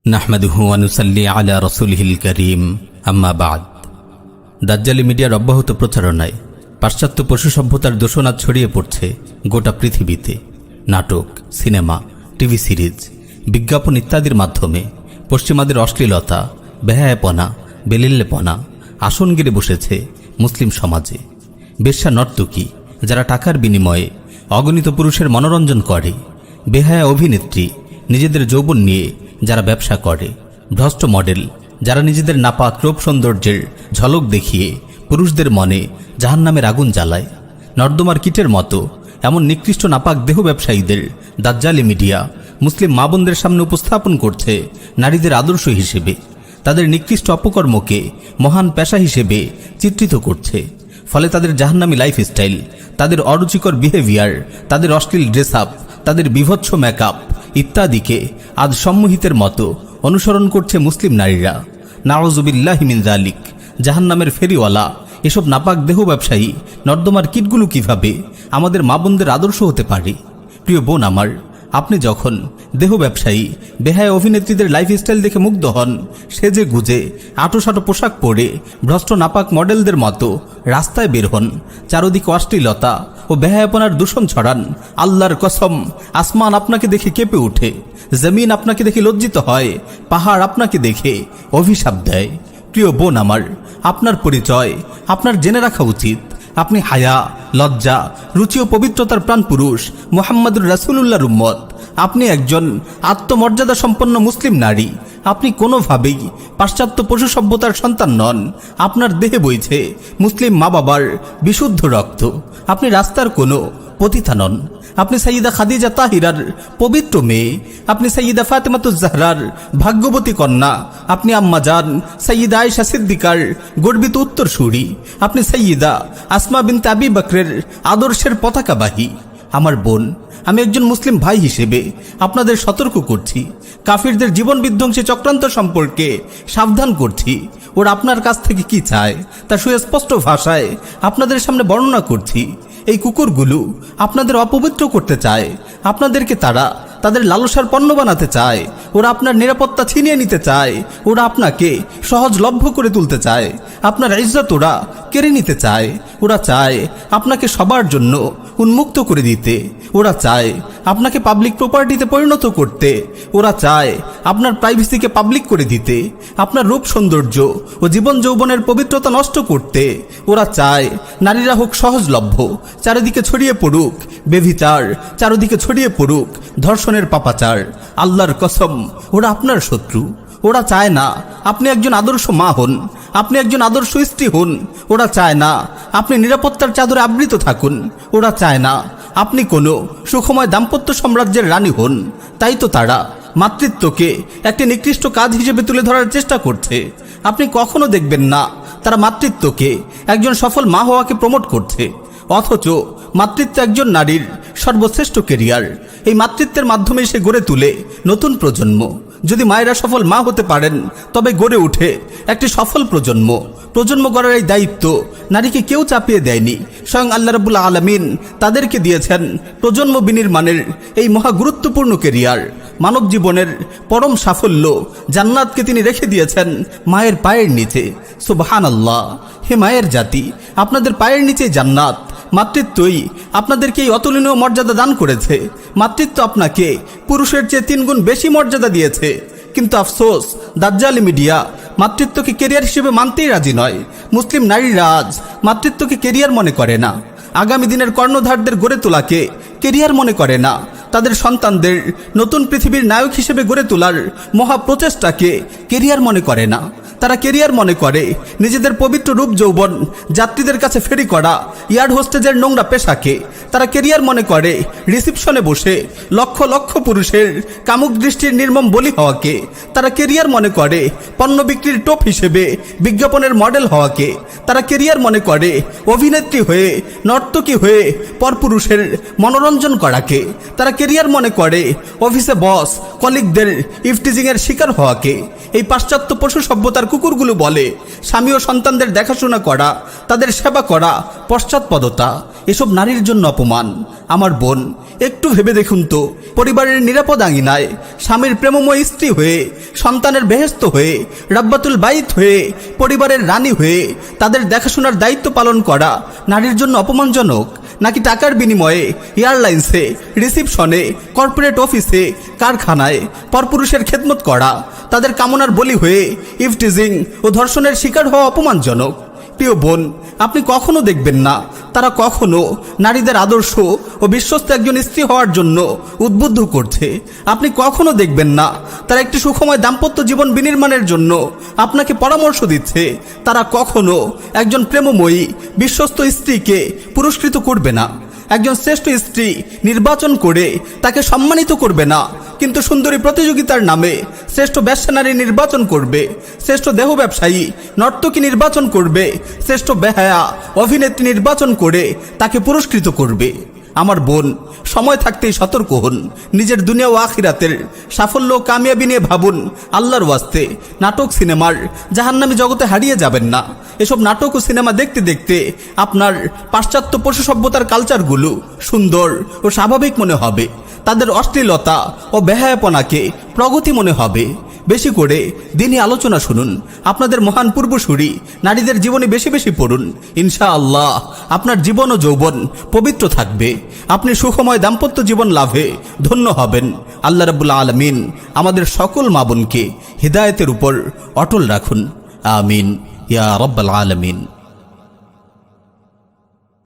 নাহমাদুহু ওয়া নুসাল্লি আলা রাসূলিহিল কারীম আম্মা বা'দ। দাজ্জালি মিডিয়ার অব্যাহত প্রচারণায় পাশ্চাত্য পশু সভ্যতার দূষণাদ ছড়িয়ে পড়ছে গোটা পৃথিবীতে। নাটক, সিনেমা, টিভি সিরিজ, বিজ্ঞাপন ইত্যাদির মাধ্যমে পশ্চিমাদের অশ্লীলতা, বেহায়াপনা, বেলিল্লেপনা আসন গেড়ে বসেছে মুসলিম সমাজে। বেশ্যা নর্তকী যারা টাকার বিনিময়ে অগণিত পুরুষের মনোরঞ্জন করে, বেহায়া অভিনেত্রী নিজেদের যৌবন নিয়ে যারা ব্যবসা করে, ভ্রষ্ট মডেল যারা নিজেদের নাপাক রূপ সৌন্দর্যের ঝলক দেখিয়ে পুরুষদের মনে জাহান্নামের আগুন জ্বালায়, নর্দমার কীটের মতো এমন নিকৃষ্ট নাপাক দেহ ব্যবসায়ীদের দাজ্জালি মিডিয়া মুসলিম মা বোনদের সামনে উপস্থাপন করছে নারীদের আদর্শ হিসেবে। তাদের নিকৃষ্ট অপকর্মকে মহান পেশা হিসেবে চিত্রিত করছে। ফলে তাদের জাহান্নামী লাইফস্টাইল, তাদের অরুচিকর বিহেভিয়ার, তাদের অশ্লীল ড্রেস আপ, তাদের বিভৎস মেকআপ ইত্যাদিকে আজ সম্মোহিতের মতো অনুসরণ করছে মুসলিম নারীরা। নাউযুবিল্লাহি মিন যালিক। জাহান্নামের ফেরিওয়ালা এসব নাপাক দেহ ব্যবসায়ী নর্দমার কীটগুলো কিভাবে আমাদের মা বোনদের আদর্শ হতে পারে? প্রিয় বোন আমার, আপনি যখন দেহ ব্যবসায়ী বেহায়া অভিনেত্রীদের লাইফস্টাইল দেখে মুগ্ধ হন, সেজে গুজে আটোসাটো পোশাক পরে ভ্রষ্ট নাপাক মডেলদের মতো রাস্তায় বের হন, চারদিকে অশ্লীলতা ও বেহায়াপনার দূষণ ছড়ান, আল্লাহর কসম আসমান আপনাকে দেখে কেঁপে ওঠে, জমিন আপনাকে দেখে লজ্জিত হয়, পাহাড় আপনাকে দেখে অভিশাপ দেয়। প্রিয় বোন আমার, আপনার পরিচয় আপনার জেনে রাখা উচিত। আপনি হায়া, লজ্জা, রুচি ও পবিত্রতার প্রাণ পুরুষ মুহাম্মদুর রাসূলুল্লাহর উম্মত। আপনি একজন আত্মমর্যাদা সম্পন্ন মুসলিম নারী। আপনি কোনোভাবেই পাশ্চাত্য পশু সভ্যতার সন্তান নন। আপনার দেহে বইছে মুসলিম মা বাবার বিশুদ্ধ রক্ত। আপনি রাস্তার কোনো পতিতা নন। আপনি সাইয়্যিদা খাদিজা তাহিরার পবিত্র মেয়ে। আপনি সাইয়্যিদা ফাতেমাতুজ জাহরার ভাগ্যবতী কন্যা। আপনি আম্মা জান সাইয়্যিদা আয়েশা সিদ্দিকার গর্বিত উত্তরসূরি। আপনি সাইয়্যিদা আসমা বিনতে আবি বকরের আদর্শের পতাকাবাহী। আমার বোন, আমি একজন মুসলিম ভাই হিসেবে আপনাদের সতর্ক করছি, কাফিরদের জীবন বিধ্বংসী চক্রান্ত সম্পর্কে সাবধান করছি। ওরা আপনার কাছ থেকে কি চায় তা সুস্পষ্ট ভাষায় আপনাদের সামনে বর্ণনা করছি। এই কুকুরগুলো আপনাদের অপবিত্র করতে চায়। আপনাদেরকে তারা তাদের লালসার পণ্য বানাতে চায়। ওরা আপনার নিরাপত্তা ছিনিয়ে নিতে চায়। ওরা আপনাকে সহজলভ্য করে তুলতে চায়। আপনার ইজ্জত ওরা কেড়ে নিতে চায়। ওরা চায় আপনাকে সবার জন্য উন্মুক্ত করে দিতে। ওরা চায় আপনাকে পাবলিক প্রপার্টিতে পরিণত করতে। ওরা চায় আপনার প্রাইভেসিকে পাবলিক করে দিতে, আপনার রূপ সৌন্দর্য ও জীবন যৌবনের পবিত্রতা নষ্ট করতে। ওরা চায় নারীরা হোক সহজলভ্য, চারিদিকে ছড়িয়ে পড়ুক বেভিচার, চারিদিকে ছড়িয়ে পড়ুক ধর্ষণের পাপাচার। আল্লাহর কসম, ওরা আপনার শত্রু। ওরা চায় না আপনি একজন আদর্শ মা হন, আপনি একজন আদর্শ স্ত্রী হন। ওরা চায় না আপনি নিরাপত্তার চাদরে আবৃত থাকুন। ওরা চায় না আপনি কোনো সুখময় দাম্পত্য সাম্রাজ্যের রানী হন। তাই তো তারা মাতৃত্বকে একটি নিকৃষ্ট কাজ হিসেবে তুলে ধরার চেষ্টা করছে। আপনি কখনো দেখবেন না তারা মাতৃত্বকে একজন সফল মা হওয়াকে প্রমোট করছে, অথচ মাতৃত্ব একজন নারীর সর্বশ্রেষ্ঠ কেরিয়ার। এই মাতৃত্বের মাধ্যমে সে গড়ে তুলে নতুন প্রজন্ম। যদি মায়েরা সফল মা হতে পারেন, তবে গড়ে ওঠে একটি সফল প্রজন্ম। প্রজন্ম গড়ার এই দায়িত্ব নারীকে কেউ চাপিয়ে দেয়নি। স্বয়ং আল্লাহ রাব্বুল আলামিন তাদেরকে দিয়েছেন প্রজন্ম বিনির্মাণের এই মহা গুরুত্বপূর্ণ কেরিয়ার। মানব জীবনের পরম সাফল্য জান্নাতকে তিনি রেখে দিয়েছেন মায়ের পায়ের নিচে। সুবহানাল্লাহ! হে মায়ের জাতি, আপনাদের পায়ের নিচে জান্নাত। মাতৃত্বই আপনাদেরকে এই অতুলনীয় মর্যাদা দান করেছে। মাতৃত্ব আপনাকে পুরুষের চেয়ে 3 গুণ বেশি মর্যাদা দিয়েছে। কিন্তু আফসোস, দাজ্জালি মিডিয়া মাতৃত্বকে কেরিয়ার হিসেবে মানতেই রাজি নয়। মুসলিম নারীরা আজ মাতৃত্বকে কেরিয়ার মনে করে না। আগামী দিনের কর্ণধারদের গড়ে তোলাকে কেরিয়ার মনে করে না। তাদের সন্তানদের নতুন পৃথিবীর নায়ক হিসেবে গড়ে তোলার মহা প্রচেষ্টাকে কেরিয়ার মনে করে না। তারা কেরিয়ার মনে করে নিজেদের পবিত্র রূপ যৌবন যাত্রীদের কাছে ফেরি করা এয়ার হোস্টেজের নোংরা পেশাকে। তারা কেরিয়ার মনে করে রিসিপশনে বসে লক্ষ লক্ষ পুরুষের কামুক দৃষ্টির নির্মম বলি হওয়াকে। তারা কেরিয়ার মনে করে পণ্য বিক্রির টোপ হিসেবে বিজ্ঞাপনের মডেল হওয়াকে। তারা কেরিয়ার মনে করে অভিনেত্রী হয়ে, নর্তকী হয়ে পরপুরুষের মনোরঞ্জন করাকে। তারা কেরিয়ার মনে করে অফিসে বস কলিগদের ইফটিজিংয়ের শিকার হওয়াকে। এই পাশ্চাত্য পশু সভ্যতার কুকুরগুলো বলে স্বামী ও সন্তানদের দেখাশোনা করা, তাদের সেবা করা পশ্চাৎপদতা। এসব নারীর জন্য অপমান। আমার বোন, একটু ভেবে দেখুন তো, পরিবারের নিরাপদ আঙিনায় স্বামীর প্রেমময় স্ত্রী হয়ে, সন্তানের বেহেশত হয়ে, রাব্বাতুল বাইত হয়ে, পরিবারের রানী হয়ে তাদের দেখাশোনার দায়িত্ব পালন করা নারীর জন্য অপমানজনক, নাকি টাকার বিনিময়ে এয়ারলাইন্সে, রিসিপশনে, কর্পোরেট অফিসে, কারখানায় পরপুরুষের খেদমত করা তাদের কামনার বলি হয়ে ইফটিজিং ও ধর্ষণের শিকার হওয়া অপমানজনক? প্রিয় বোন, আপনি কখনো দেখবেন না তারা কখনো নারীদের আদর্শ ও বিশ্বস্ত একজন স্ত্রী হওয়ার জন্য উদ্বুদ্ধ করছে। আপনি কখনো দেখবেন না তারা একটি সুখময় দাম্পত্য জীবন বিনির্মাণের জন্য আপনাকে পরামর্শ দিচ্ছে। তারা কখনো একজন প্রেমময়ী বিশ্বস্ত স্ত্রীকে পুরস্কৃত করবে না, একজন শ্রেষ্ঠ স্ত্রী নির্বাচন করে তাকে সম্মানিত করবে না, কিন্তু সুন্দরী প্রতিযোগিতার নামে শ্রেষ্ঠ ব্যবসানারী নির্বাচন করবে, শ্রেষ্ঠ দেহ ব্যবসায়ী নর্তকী নির্বাচন করবে, শ্রেষ্ঠ বেহায়া অভিনেত্রী নির্বাচন করে তাকে পুরস্কৃত করবে। আমার বোন, সময় থাকতেই সতর্ক হন। নিজের দুনিয়া ও আখিরাতের সাফল্য ও কামিয়াবি নিয়ে ভাবুন। আল্লাহর ওয়াস্তে নাটক সিনেমার জাহান্নামী জগতে হারিয়ে যাবেন না। এসব নাটক ও সিনেমা দেখতে দেখতে আপনার পাশ্চাত্য পশু সভ্যতার কালচারগুলো সুন্দর ও স্বাভাবিক মনে হবে, তাদের অশ্লীলতা ও বেহায়াপনাকে প্রগতি মনে হবে। বেশি করে দিনই আলোচনা শুনুন। আপনাদের মহান পূর্বসূরি নারীদের জীবনে বেশি বেশি পড়ুন। ইনশাআল্লাহ আপনার জীবন ও যৌবন পবিত্র থাকবে। আপনি সুখময় দাম্পত্য জীবন লাভে ধন্য হবেন। আল্লাহ রাব্বুল আলামিন আমাদের সকল মা বোনকে হিদায়াতের উপর অটল রাখুন। আমিন ইয়া রাব্বাল আলামিন।